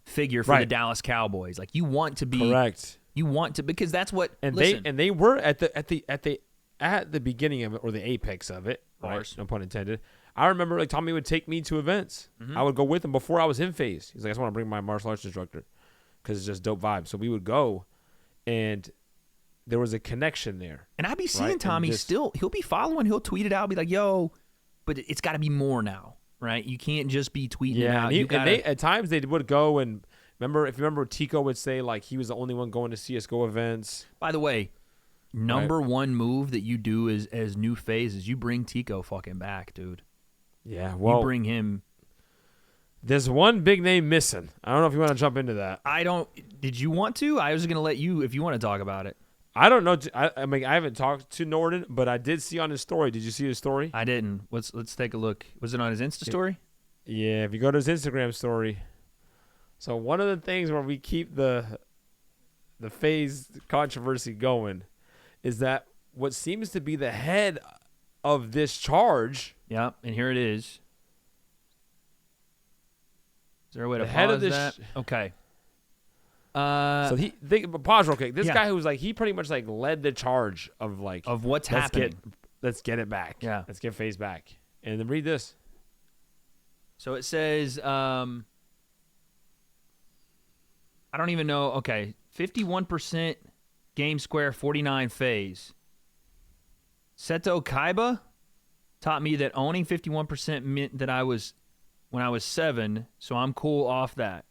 S1: figure for the Dallas Cowboys. Like you want to be
S2: correct.
S1: You want to, because that's what
S2: they were at the beginning of it, or the apex of it. Right? No pun intended. I remember like Tommy would take me to events. I would go with him before I was in FaZe. He's like, I just want to bring my martial arts instructor because it's just dope vibe. So we would go, and there was a connection there.
S1: And I'd be seeing Tommy still. He'll be following. He'll tweet it out. Be like, yo, but it's got to be more now, right? You can't just be tweeting it out.
S2: And at times they would go and if you remember, Tico would say like he was the only one going to CSGO events.
S1: By the way, number one move that you do as new FaZe is you bring Tico fucking back, dude.
S2: Yeah, well,
S1: you bring him.
S2: There's one big name missing. I don't know if you want to jump into that.
S1: I don't. Did you want to? I was going to let you if you want to talk about it.
S2: I don't know. I mean, I haven't talked to Norden, but I did see on his story. Did you see his story?
S1: I didn't. Let's take a look. Was it on his Insta story?
S2: Yeah, if you go to his Instagram story. So one of the things where we keep the FaZe controversy going is that what seems to be the head of this charge.
S1: Yeah, and here it is. Is there a way to pause that? Okay.
S2: So pause real quick. This guy who's like, he pretty much like led the charge of like
S1: of what's happening.
S2: Let's get it back.
S1: Yeah.
S2: Let's get FaZe back. And then read this.
S1: So it says, I don't even know. Okay, 51% Game Square, 49 FaZe. Seto Kaiba taught me that owning 51% meant that when I was 7, so I'm cool off that.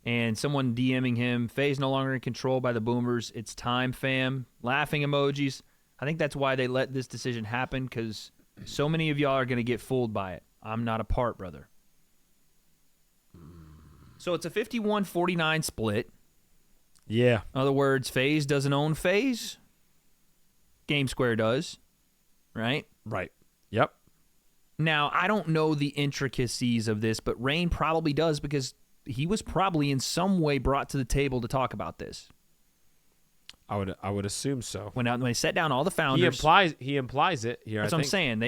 S1: And someone DMing him, FaZe no longer in control by the boomers. It's time, fam. Laughing emojis. I think that's why they let this decision happen, because so many of y'all are going to get fooled by it. I'm not a part, brother. So it's a 51-49 split.
S2: Yeah.
S1: In other words, FaZe doesn't own FaZe. Game Square does. Right?
S2: Right. Yep.
S1: Now, I don't know the intricacies of this, but Rain probably does, because he was probably in some way brought to the table to talk about this.
S2: I would assume so.
S1: When they sat down all the founders,
S2: he implies it here.
S1: That's what I'm saying.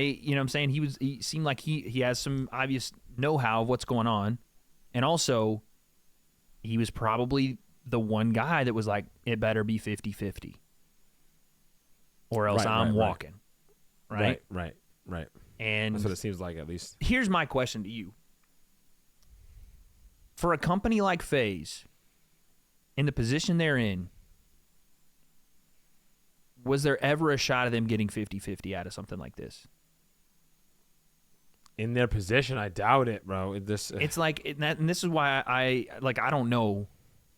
S1: He seemed like he has some obvious know-how of what's going on, and also he was probably the one guy that was like, it better be 50-50, or else I'm walking. Right. And
S2: that's what it seems like, at least.
S1: Here's my question to you. For a company like FaZe, in the position they're in, was there ever a shot of them getting 50-50 out of something like this?
S2: In their position, I doubt it, bro.
S1: It's like, and this is why I don't know,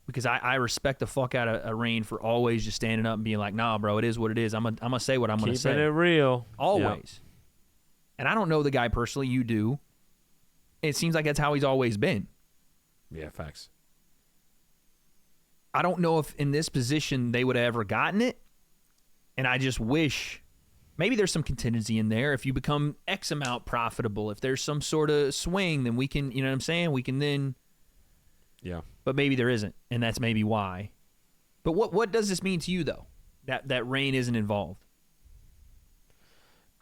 S1: because I respect the fuck out of Rain for always just standing up and being like, nah, bro, it is what it is. I'm gonna say what I'm gonna say.
S2: Keeping it real.
S1: Always.
S2: Yep.
S1: And I don't know the guy personally. You do. It seems like that's how he's always been.
S2: Yeah, facts.
S1: I don't know if in this position they would have ever gotten it. And I just wish maybe there's some contingency in there. If you become X amount profitable, if there's some sort of swing, then we can, you know what I'm saying? We can then.
S2: Yeah.
S1: But maybe there isn't. And that's maybe why. But what does this mean to you, though? That Rain isn't involved?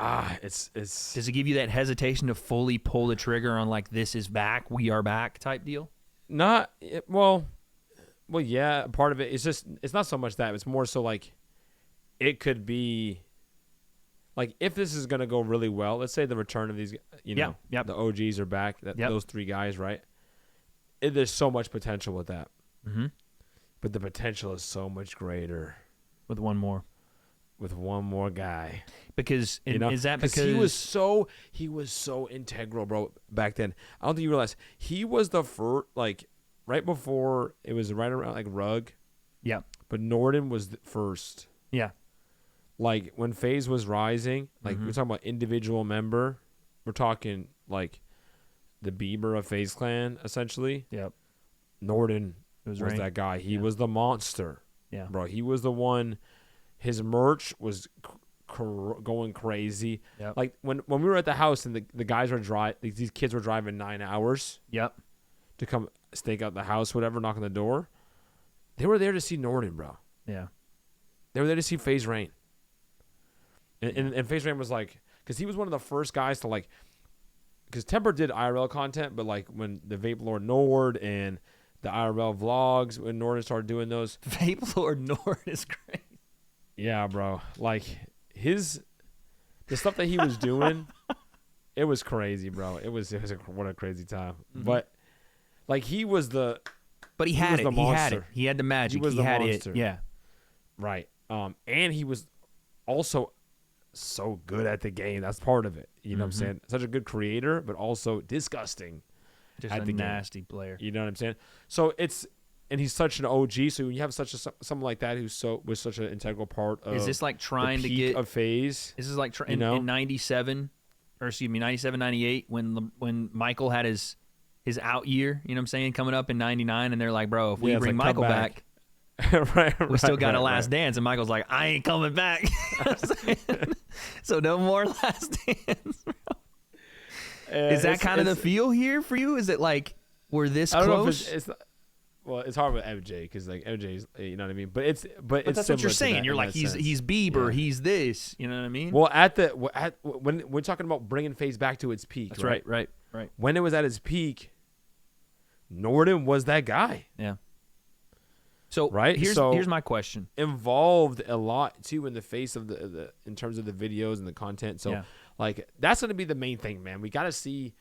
S2: It's.
S1: Does it give you that hesitation to fully pull the trigger on like, this is back, we are back type deal?
S2: Well, yeah. Part of it is just, it's not so much that. It's more so like, it could be like, if this is gonna go really well. Let's say the return of these, the OGs are back. Those 3 guys, right? There's so much potential with that.
S1: Mm-hmm.
S2: But the potential is so much greater
S1: with one more.
S2: with one more guy.
S1: Because is that because
S2: he was so integral, bro, back then. I don't think you realize he was the first, like right before it was right around like Rug.
S1: Yeah.
S2: But Norden was the first.
S1: Yeah.
S2: Like when FaZe was rising, like we're talking about individual member, we're talking like the Bieber of FaZe Clan essentially.
S1: Yep.
S2: Norden was that guy. He was the monster.
S1: Yeah.
S2: Bro, he was the one. His merch was going crazy.
S1: Yep.
S2: Like when we were at the house and the guys were these kids were driving 9 hours.
S1: Yep.
S2: To come stake out the house, whatever, knock on the door. They were there to see Norden, bro.
S1: Yeah.
S2: They were there to see FaZe Rain. And FaZe Rain was like, because he was one of the first guys to like, because Temper did IRL content, but like when the Vape Lord Nord and the IRL vlogs, when Norden started doing those.
S1: Vape Lord Nord is great.
S2: Yeah, bro. Like the stuff that he was doing, it was crazy, bro. It was what a crazy time. But like he was the.
S1: But he had it. He had it. He had the magic.
S2: He had
S1: monster. It. Yeah.
S2: Right. And he was also so good at the game. That's part of it. You know what I'm saying? Such a good creator, but also disgusting.
S1: Just a nasty player.
S2: You know what I'm saying? So and he's such an OG. So when you have someone like that was such an integral part of.
S1: Is this like trying
S2: the
S1: to
S2: peak
S1: get
S2: of FaZe?
S1: This is like in 97, or excuse me, 97, 98 when Michael had his out year. You know what I'm saying? Coming up in 99, and they're like, bro, if we bring Michael back. We still got a last dance, and Michael's like, I ain't coming back. So no more last dance, bro. Is that kind of the feel here for you? Is it like we're this close? I don't know if
S2: well, it's hard with MJ because like MJ's, you know what I mean. But it's
S1: that's what you're saying. You're like he's Bieber, he's this. You know what I mean?
S2: Well, when we're talking about bringing FaZe back to its peak,
S1: that's right.
S2: When it was at its peak, Norden was that guy.
S1: Yeah. So here's my question.
S2: Involved a lot too in the face of the in terms of the videos and the content. So like that's going to be the main thing, man. We got to see.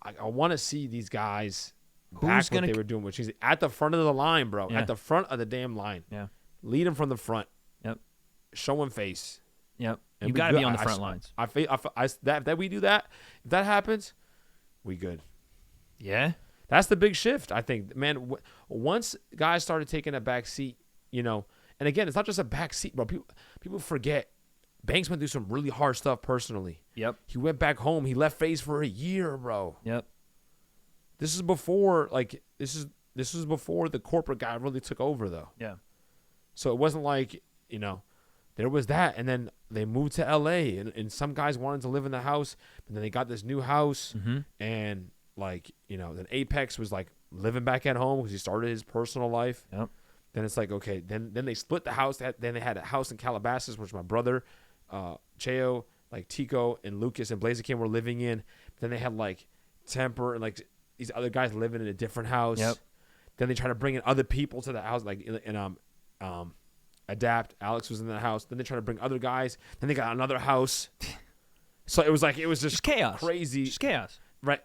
S2: I want to see these guys back what they were doing, which is at the front of the line, bro. At the front of the damn line.
S1: Yeah.
S2: Lead them from the front.
S1: Yep.
S2: Show them face.
S1: Yep. You got to be on the front lines.
S2: That we do that. If that happens, we good.
S1: Yeah.
S2: That's the big shift, I think. Man, once guys started taking a back seat, you know, and again, it's not just a back seat, bro. People forget. Banks went through some really hard stuff personally.
S1: Yep.
S2: He went back home. He left FaZe for a year, bro.
S1: Yep.
S2: This is before, like, this is before the corporate guy really took over, though.
S1: Yeah.
S2: So it wasn't like, you know, there was that, and then they moved to LA, and some guys wanted to live in the house, but then they got this new house, and like, you know, then Apex was like living back at home because he started his personal life.
S1: Yep.
S2: Then it's like, okay, then they split the house. Then they had a house in Calabasas, which my brother, Cheo, like Tico and Lucas and Blaziken were living in. Then they had like Temper and like these other guys living in a different house.
S1: Yep.
S2: Then they try to bring in other people to the house, like Adapt. Alex was in the house. Then they try to bring other guys. Then they got another house. So it was just
S1: chaos,
S2: crazy,
S1: just chaos,
S2: right?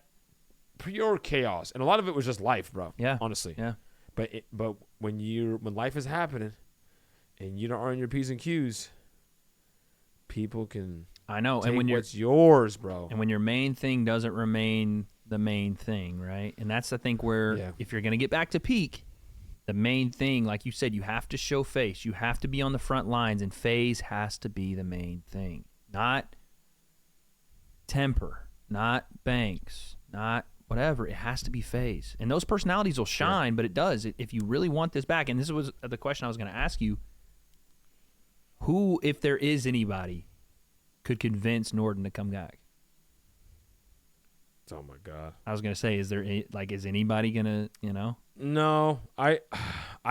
S2: Pure chaos, and a lot of it was just life, bro.
S1: Yeah,
S2: honestly.
S1: Yeah.
S2: But when life is happening, and you don't earn your P's and Q's, people can.
S1: I know,
S2: take
S1: and when
S2: what's yours, bro.
S1: And when your main thing doesn't remain the main thing, right? And that's I think where if you're gonna get back to peak, the main thing, like you said, you have to show face. You have to be on the front lines, and FaZe has to be the main thing, not Temper, not Banks, not whatever. It has to be FaZe. And those personalities will shine, but it does. If you really want this back, and this was the question I was going to ask you, who, if there is anybody, could convince Norden to come back?
S2: Oh, my God.
S1: I was going to say, is anybody going to, you know?
S2: No, I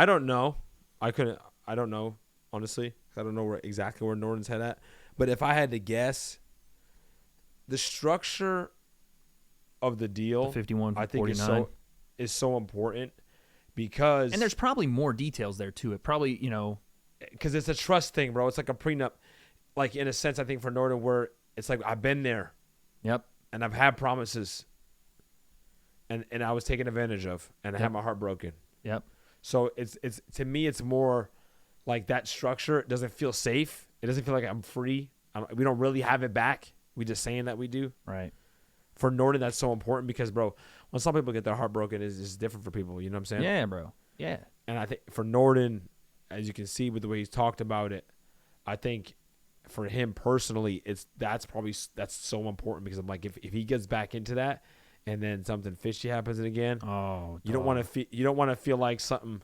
S2: don't know. I don't know, honestly. I don't know exactly where Norden's head at. But if I had to guess, the structure of the deal,
S1: the 51,
S2: I think is so important because,
S1: and there's probably more details there too. It probably, you know,
S2: because it's a trust thing, bro. It's like a prenup, like in a sense, I think for Norden, where it's like I've been there,
S1: yep,
S2: and I've had promises, and I was taken advantage of, and I had my heart broken,
S1: yep.
S2: So it's to me, it's more like that structure. It doesn't feel safe. It doesn't feel like I'm free. We don't really have it back. We just saying that we do.
S1: Right.
S2: For Norden, that's so important because, bro, when some people get their heart broken, it's different for people. You know what I'm saying?
S1: Yeah, bro. Yeah.
S2: And I think for Norden, as you can see with the way he's talked about it, I think for him personally, that's so important because I'm like, if he gets back into that, and then something fishy happens again, you don't want to feel like something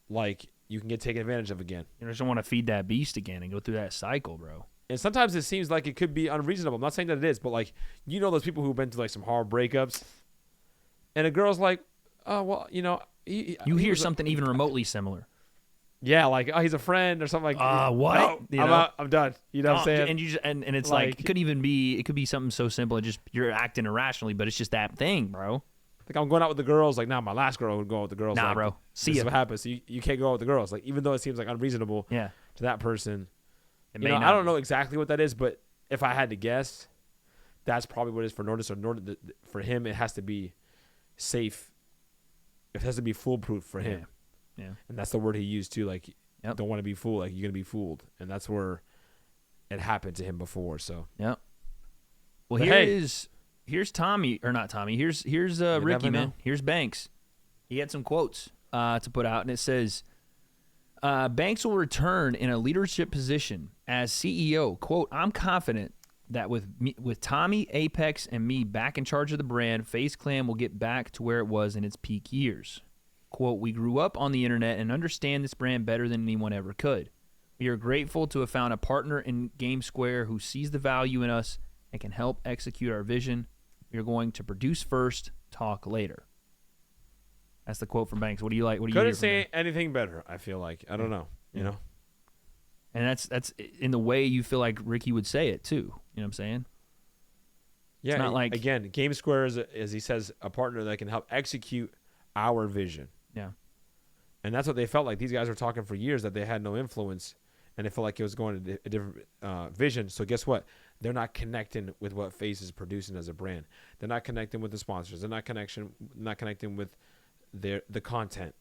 S2: like you can get taken advantage of again.
S1: You just don't want to feed that beast again and go through that cycle, bro.
S2: And sometimes it seems like it could be unreasonable. I'm not saying that it is, but like, you know, those people who've been through like some hard breakups, and a girl's like, oh well, you know,
S1: you hear something even remotely similar.
S2: Yeah, like, oh, he's a friend or something like.
S1: What?
S2: No, I'm done. You know what I'm saying?
S1: And you just, and it's like it could be something so simple. It just you're acting irrationally, but it's just that thing, bro.
S2: Like I'm going out with the girls. Like my last girl would go out with the girls.
S1: Nah,
S2: like,
S1: bro. See
S2: this
S1: ya.
S2: is what happens. So you can't go out with the girls. Like even though it seems like unreasonable.
S1: Yeah.
S2: To that person.
S1: You know,
S2: I don't know exactly what that is, but if I had to guess, that's probably what it is for Norden. So Norden, for him, it has to be safe. It has to be foolproof for him.
S1: Yeah.
S2: And that's the word he used too. Like, don't want to be fooled. Like, you're going to be fooled. And that's where it happened to him before. So,
S1: yep. Well, here's Tommy, or not Tommy. Here's Ricky, man. Here's Banks. He had some quotes to put out, and it says, Banks will return in a leadership position as CEO. Quote, I'm confident that with Tommy, Apex, and me back in charge of the brand, FaZe Clan will get back to where it was in its peak years. Quote, we grew up on the internet and understand this brand better than anyone ever could. We are grateful to have found a partner in Game Square who sees the value in us and can help execute our vision. We are going to produce first, talk later. That's the quote from Banks. What do you like? What do you
S2: couldn't say anything better, I feel like. I don't know, you know?
S1: And that's in the way you feel like Ricky would say it, too. You know what I'm saying?
S2: Yeah,
S1: it's not like,
S2: again, Game Square is, as he says, a partner that can help execute our vision.
S1: Yeah.
S2: And that's what they felt like. These guys were talking for years that they had no influence, and they felt like it was going to a different vision. So guess what? They're not connecting with what FaZe is producing as a brand. They're not connecting with the sponsors. They're not connecting with the content,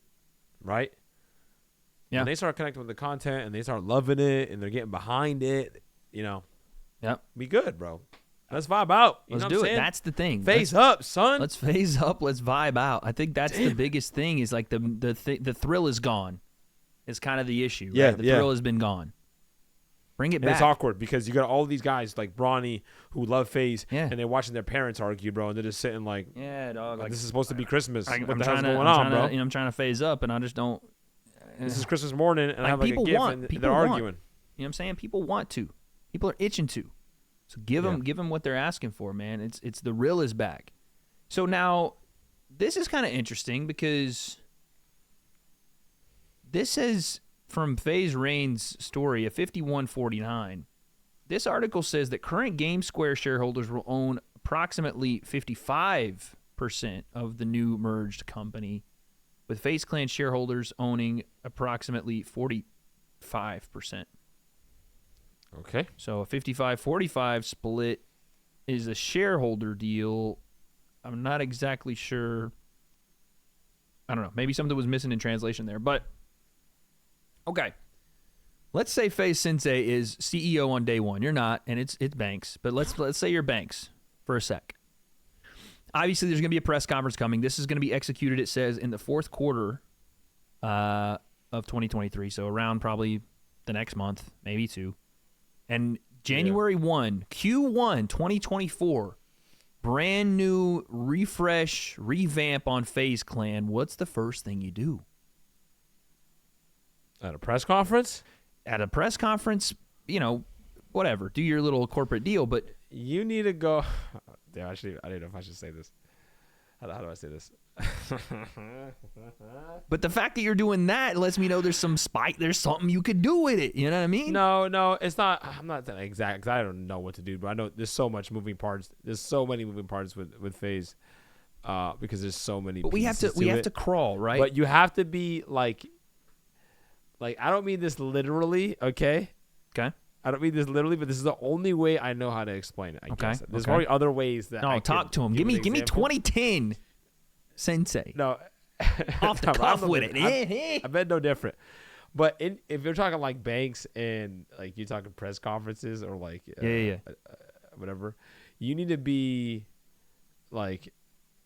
S2: right?
S1: Yeah.
S2: When they start connecting with the content and they start loving it and they're getting behind it, you know, be good, bro. Let's vibe out.
S1: Let's do it. That's the thing.
S2: Phase up, son.
S1: Let's phase up. Let's vibe out. I think that's the biggest thing is like the thrill is gone. It's kind of the issue.
S2: Yeah,
S1: right? The thrill has been gone. Bring it back.
S2: It's awkward because you got all these guys like Bronny who love FaZe, and they're watching their parents argue, bro, and they're just sitting like,
S1: yeah, dog.
S2: Like this is supposed to be Christmas. What
S1: I'm
S2: the hell's going on, bro?
S1: I'm trying to phase up, and I just don't.
S2: This is Christmas morning, and I have like a gift, and they're arguing.
S1: You know what I'm saying? People want to. People are itching to. So give them what they're asking for, man. It's the real is back. So now, this is kind of interesting because this is from FaZe Rain's story of 5149. This article says that current Game Square shareholders will own approximately 55% of the new merged company, with FaZe Clan shareholders owning approximately 45%.
S2: Okay.
S1: So a 55-45 split is a shareholder deal. I'm not exactly sure. I don't know. Maybe something was missing in translation there. But, okay. Let's say FaZe Sensei is CEO on day one. You're not, and it's Banks. But let's say you're Banks for a sec. Obviously, there's going to be a press conference coming. This is going to be executed, it says, in the fourth quarter of 2023. So around probably the next month, maybe two. And January 1, Q1 2024, brand new refresh, revamp on FaZe Clan. What's the first thing you do?
S2: At a press conference?
S1: At a press conference, you know, whatever. Do your little corporate deal, but
S2: you need to go. Damn, actually, I don't know if I should say this. How do I say this?
S1: But the fact that you're doing that lets me know there's some spike. There's something you could do with it. You know what I mean?
S2: No, it's not. I'm not that exact because I don't know what to do. But I know there's so much moving parts. There's so many moving parts with FaZe, because there's so many.
S1: But we have to crawl, right?
S2: But you have to be like I don't mean this literally, okay?
S1: Okay.
S2: I don't mean this literally, but this is the only way I know how to explain it. I guess. There's
S1: okay.
S2: probably other ways that.
S1: No, talk to him. Give me 2010 Sensei.
S2: No,
S1: off the cuff with it.
S2: I bet no different. But if you're talking like banks and like you're talking press conferences or like whatever, you need to be like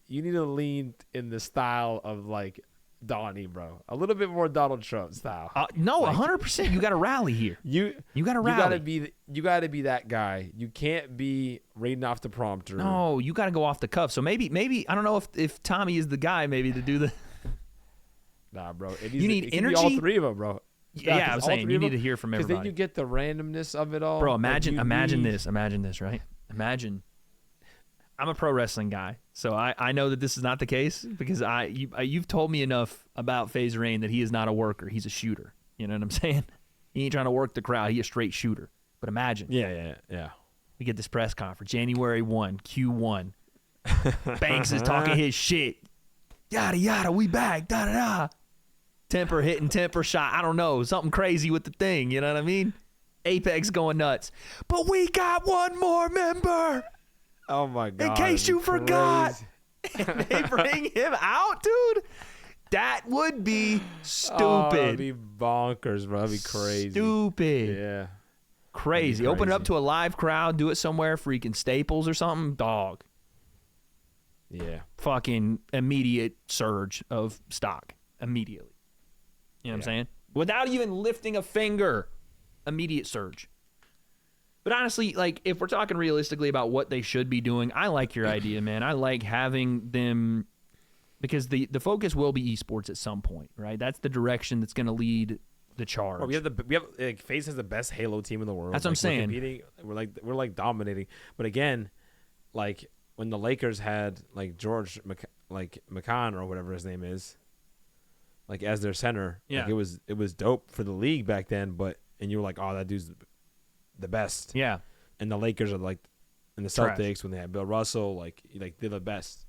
S2: you need to lean in the style of like Donnie, bro. A little bit more Donald Trump style.
S1: No, 100%. You got to rally here. You got to rally.
S2: You got to be that guy. You can't be reading off the prompter.
S1: No, you got to go off the cuff. So maybe I don't know if Tommy is the guy maybe to do the.
S2: Nah, bro.
S1: You need energy.
S2: All three of them, bro.
S1: Yeah, I was saying you need to hear from everybody.
S2: Because then you get the randomness of it all.
S1: Bro, imagine this, right? Imagine. I'm a pro wrestling guy, so I know that this is not the case because you've told me enough about FaZe Rain that he is not a worker. He's a shooter. You know what I'm saying? He ain't trying to work the crowd. He a straight shooter. But imagine.
S2: Yeah.
S1: We get this press conference, January 1, Q1. Banks is talking his shit. Yada, yada, we back, da-da-da. Temper hitting temper shot. I don't know. Something crazy with the thing. You know what I mean? Apex going nuts. But we got one more member.
S2: Oh, my God.
S1: In case you forgot. And they bring him out, dude. That would be stupid.
S2: Oh, that'd be bonkers, bro. That'd be crazy.
S1: Stupid.
S2: Yeah.
S1: Crazy. Open it up to a live crowd. Do it somewhere. Freaking Staples or something. Dog.
S2: Yeah.
S1: Fucking immediate surge of stock. Immediately. You know what I'm saying? Without even lifting a finger. Immediate surge. But honestly, like, if we're talking realistically about what they should be doing, I like your idea, man. I like having them, because the focus will be esports at some point, right? That's the direction that's going to lead the charge.
S2: Well, we have like, FaZe has the best Halo team in the world.
S1: That's what I'm saying.
S2: We're like dominating. But again, like when the Lakers had like George McCann or whatever his name is, like as their center, like it was dope for the league back then. And you were like, oh, that dude's the best.
S1: Yeah.
S2: And the Lakers are like, and the Celtics when they had Bill Russell, like they're the best.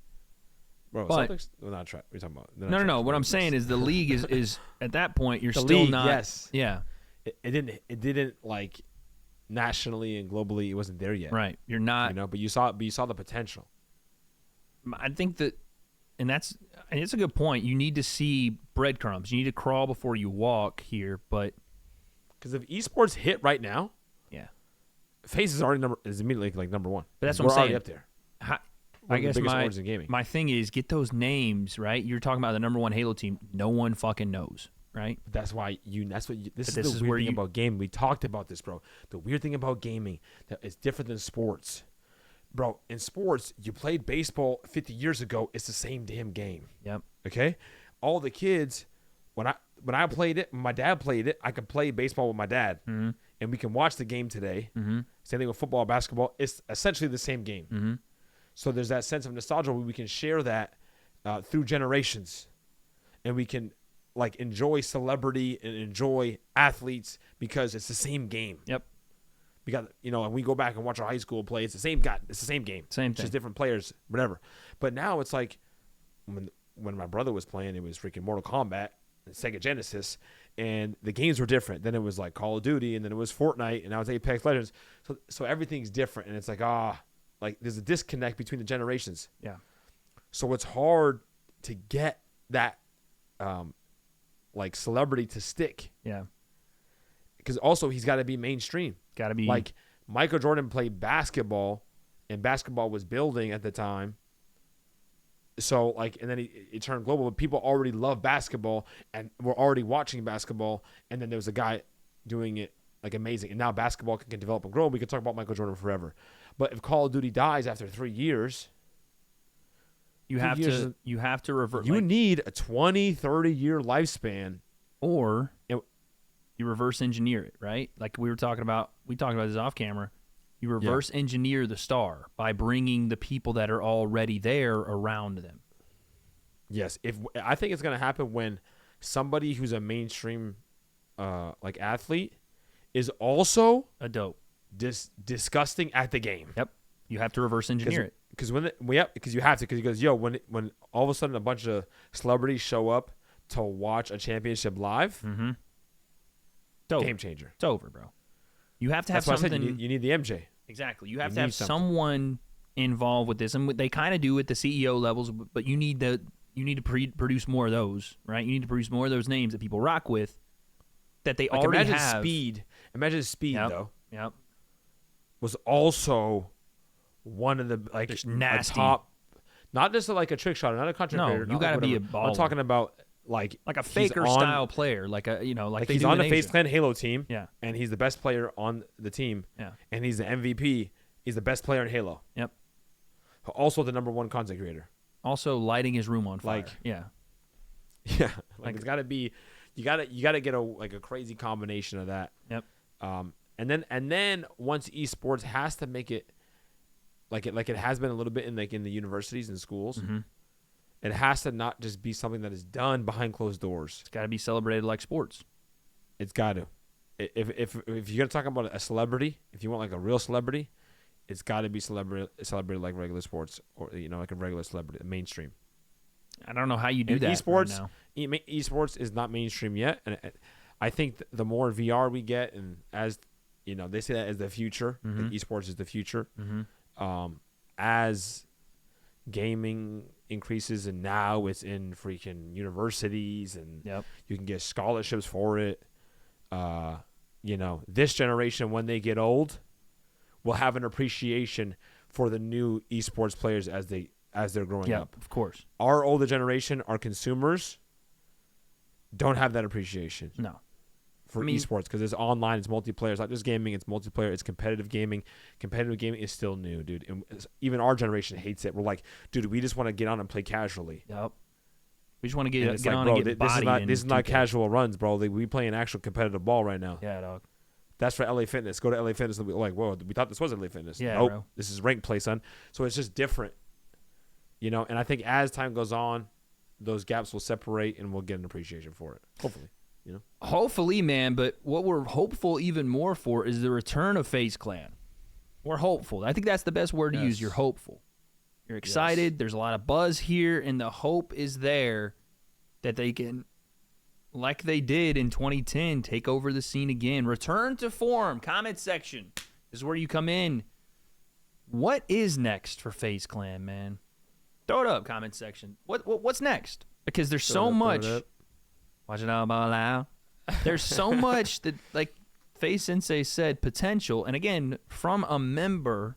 S2: Bro,
S1: but,
S2: Celtics, well, not trash. We're talking about
S1: no. What I'm saying is the league is at that point you're
S2: the
S1: still
S2: league,
S1: not.
S2: Yes.
S1: Yeah.
S2: It didn't like nationally and globally. It wasn't there yet.
S1: Right. You're not.
S2: You know, but you saw the potential.
S1: I think that, and it's a good point. You need to see breadcrumbs. You need to crawl before you walk here, but
S2: because if esports hit right now, FaZe is immediately like number one.
S1: But that's what I'm saying.
S2: Already up there.
S1: I guess my thing is get those names right. You're talking about the number one Halo team. No one fucking knows, right?
S2: This is the weird thing about gaming. We talked about this, bro. The weird thing about gaming that is different than sports, bro. In sports, you played baseball 50 years ago. It's the same damn game.
S1: Yep.
S2: Okay. All the kids, when I played it, when my dad played it, I could play baseball with my dad, and we can watch the game today. Same thing with football, basketball. It's essentially the same game. So there's that sense of nostalgia where we can share that through generations, and we can like enjoy celebrity and enjoy athletes because it's the same game.
S1: Yep.
S2: We got and we go back and watch our high school play. It's the same game.
S1: Same thing.
S2: It's just different players, whatever. But now it's like when my brother was playing, it was freaking Mortal Kombat, and Sega Genesis, and the games were different. Then it was like Call of Duty, and then it was Fortnite, and now it's Apex Legends. So everything's different, and it's like like there's a disconnect between the generations.
S1: Yeah. So
S2: it's hard to get that like celebrity to stick.
S1: Yeah.
S2: Because also he's got to be mainstream.
S1: Got to be
S2: like Michael Jordan played basketball, and basketball was building at the time. So like, and then it turned global. But people already love basketball and were already watching basketball. And then there was a guy doing it like amazing. And now basketball can develop and grow. We could talk about Michael Jordan forever. But if Call of Duty dies after 3 years,
S1: you have to revert.
S2: You need a 20, 30-year lifespan,
S1: or you reverse engineer it, right? Like we talked about this off camera. You reverse engineer the star by bringing the people that are already there around them.
S2: Yes, I think it's going to happen when somebody who's a mainstream like athlete is also
S1: a dope.
S2: Disgusting at the game.
S1: Yep. You have to reverse engineer it.
S2: Because because you have to. Because he goes, when all of a sudden a bunch of celebrities show up to watch a championship live, game changer.
S1: It's over, bro. You have to have
S2: something.
S1: That's why I
S2: said you need the MJ.
S1: Exactly. You have to have someone involved with this, and they kind of do at the CEO levels. But you need to produce more of those, right? You need to produce more of those names that people rock with. that they
S2: like,
S1: already
S2: imagine
S1: have.
S2: Speed. Imagine Speed, though.
S1: Yep.
S2: Was also one of the, like,
S1: just nasty.
S2: top, not just like a trick shot, not a contract creator.
S1: No, you got to be a baller.
S2: I'm talking about like
S1: a Faker style player, like a like they
S2: he's
S1: do
S2: on
S1: in
S2: the FaZe
S1: Asia.
S2: Clan Halo team.
S1: Yeah.
S2: And he's the best player on the team.
S1: Yeah.
S2: And he's the MVP. He's the best player in Halo.
S1: Yep.
S2: Also the #1 content creator.
S1: Also lighting his room on fire.
S2: Like,
S1: yeah.
S2: Yeah. Like it's got to be, you got to get a crazy combination of that.
S1: Yep.
S2: And then once esports has to make it like it has been a little bit in the universities and schools.
S1: Mm-hmm.
S2: It has to not just be something that is done behind closed doors.
S1: It's got to be celebrated like sports.
S2: It's got to. If you're gonna talk about a celebrity, if you want like a real celebrity, it's got to be celebrated like regular sports, or like a regular celebrity, mainstream.
S1: I don't know how you do that.
S2: Esports,
S1: right now.
S2: Esports is not mainstream yet, and I think the more VR we get, and as they say that as the future,
S1: Mm-hmm.
S2: like esports is the future.
S1: Mm-hmm.
S2: As gaming increases, and now it's in freaking universities, and you can get scholarships for it. This generation, when they get old, will have an appreciation for the new esports players as they're growing up.
S1: Of course.
S2: Our older generation, our consumers, don't have that appreciation.
S1: No.
S2: For esports, because it's online, it's multiplayer. It's not just gaming, it's multiplayer, it's competitive gaming. Competitive gaming is still new, dude. And even our generation hates it. We're like, dude, we just want to get on and play casually.
S1: Yep. We just want to get on
S2: bro,
S1: and get bodied.
S2: This is not casual runs, bro. We play an actual competitive ball right now.
S1: Yeah, dog.
S2: That's for LA Fitness. Go to LA Fitness and be like, whoa, we thought this was LA Fitness.
S1: Yeah,
S2: nope,
S1: bro.
S2: This is ranked play, son. So it's just different, And I think as time goes on, those gaps will separate, and we'll get an appreciation for it. Hopefully.
S1: Hopefully, man, but what we're hopeful even more for is the return of FaZe Clan. We're hopeful. I think that's the best word to use. You're hopeful. You're excited. Yes. There's a lot of buzz here, and the hope is there that they can, like they did in 2010, take over the scene again. Return to form. Comment section is where you come in. What is next for FaZe Clan, man? Throw it up, comment section. What's next? Because there's so much. Watch it out about loud. There's so much that, like FaZe Sensei said, potential. And again, from a member,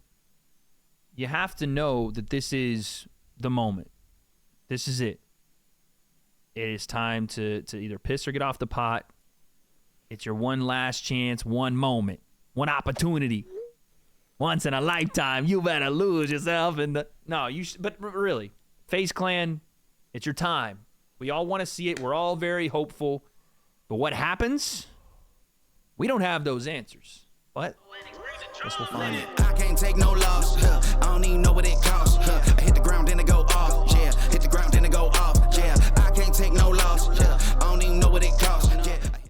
S1: you have to know that this is the moment. This is it. It is time to either piss or get off the pot. It's your one last chance, one moment, one opportunity. Once in a lifetime, you better lose yourself in the... No, but really, FaZe Clan, it's your time. We all want to see it. We're all very hopeful. But what happens? We don't have those answers. But guess we'll find it.
S3: I can't take no loss. I don't even know what it costs. I hit the ground, then it go off. Yeah, hit the ground, then it go off.